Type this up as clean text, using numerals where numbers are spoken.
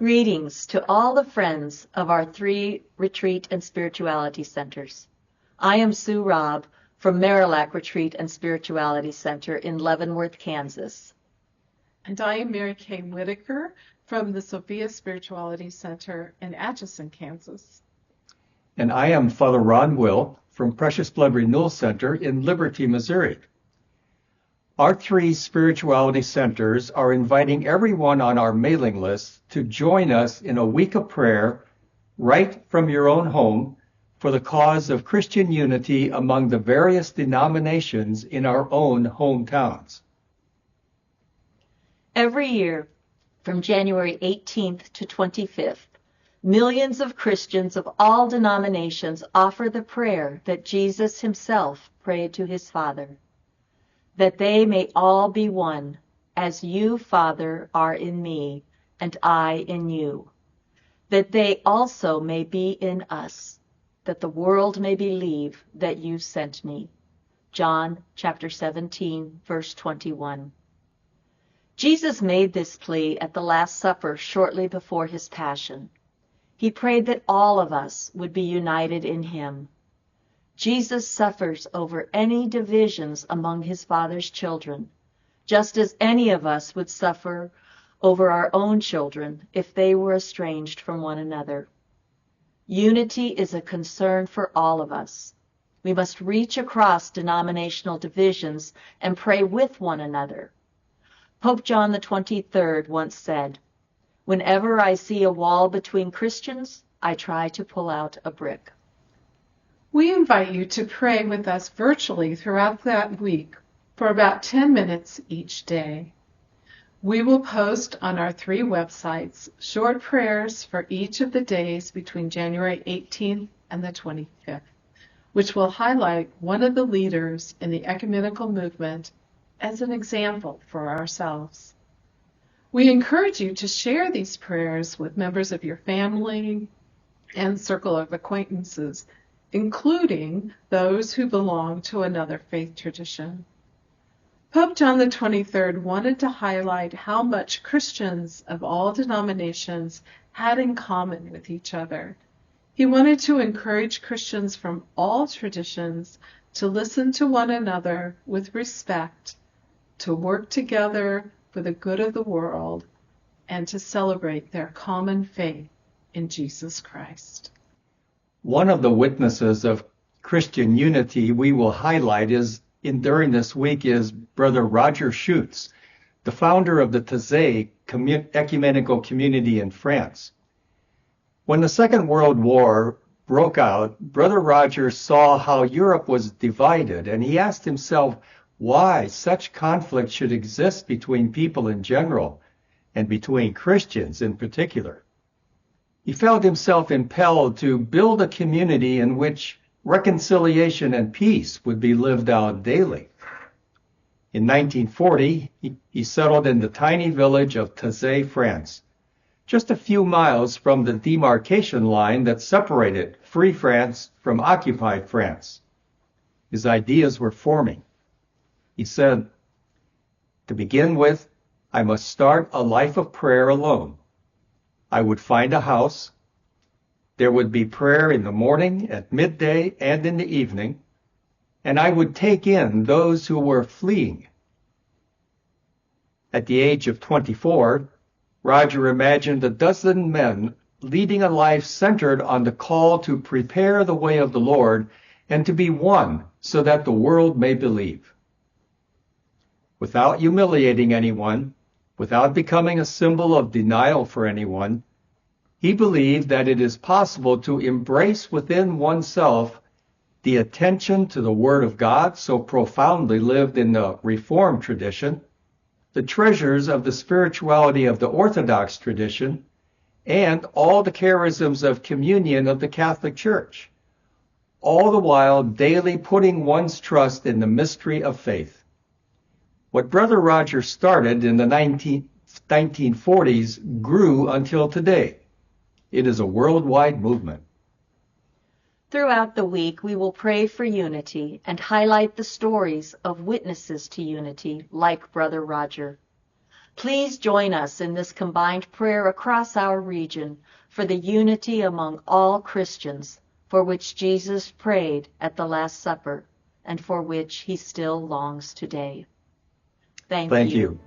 Greetings to all the friends of our 3 retreat and spirituality centers. I am Sue Robb from Marillac Retreat and Spirituality Center in Leavenworth, Kansas. And I am Mary Kay Whitaker from the Sophia Spirituality Center in Atchison, Kansas. And I am Father Ron Will from Precious Blood Renewal Center in Liberty, Missouri. Our 3 spirituality centers are inviting everyone on our mailing list to join us in a week of prayer right from your own home for the cause of Christian unity among the various denominations in our own hometowns. Every year, from January 18th to 25th, millions of Christians of all denominations offer the prayer that Jesus himself prayed to his Father, that they may all be one, as you, Father, are in me, and I in you, that they also may be in us, that the world may believe that you sent me. John chapter 17, verse 21. Jesus made this plea at the Last Supper shortly before his passion. He prayed that all of us would be united in him. Jesus suffers over any divisions among his Father's children, just as any of us would suffer over our own children if they were estranged from one another. Unity is a concern for all of us. We must reach across denominational divisions and pray with one another. Pope John the 23rd once said, "Whenever I see a wall between Christians, I try to pull out a brick." We invite you to pray with us virtually throughout that week for about 10 minutes each day. We will post on our 3 websites short prayers for each of the days between January 18th and the 25th, which will highlight one of the leaders in the ecumenical movement as an example for ourselves. We encourage you to share these prayers with members of your family and circle of acquaintances, including those who belong to another faith tradition. Pope John the 23rd wanted to highlight how much Christians of all denominations had in common with each other. He wanted to encourage Christians from all traditions to listen to one another with respect, to work together for the good of the world, and to celebrate their common faith in Jesus Christ. One of the witnesses of Christian unity we will highlight during this week is Brother Roger Schutz, the founder of the Taizé ecumenical community in France. When the Second World War broke out, Brother Roger saw how Europe was divided, and he asked himself why such conflict should exist between people in general and between Christians in particular. He felt himself impelled to build a community in which reconciliation and peace would be lived out daily. In 1940, he settled in the tiny village of Taizé, France, just a few miles from the demarcation line that separated free France from occupied France. His ideas were forming. He said, "To begin with, I must start a life of prayer alone. I would find a house. There would be prayer in the morning, at midday, and in the evening, and I would take in those who were fleeing." At the age of 24, Roger imagined a dozen men leading a life centered on the call to prepare the way of the Lord and to be one so that the world may believe. Without humiliating anyone, without becoming a symbol of denial for anyone, he believed that it is possible to embrace within oneself the attention to the Word of God so profoundly lived in the Reformed tradition, the treasures of the spirituality of the Orthodox tradition, and all the charisms of communion of the Catholic Church, all the while daily putting one's trust in the mystery of faith. What Brother Roger started in the 1940s grew until today. It is a worldwide movement. Throughout the week, we will pray for unity and highlight the stories of witnesses to unity like Brother Roger. Please join us in this combined prayer across our region for the unity among all Christians, for which Jesus prayed at the Last Supper and for which he still longs today. Thank Thank you. you.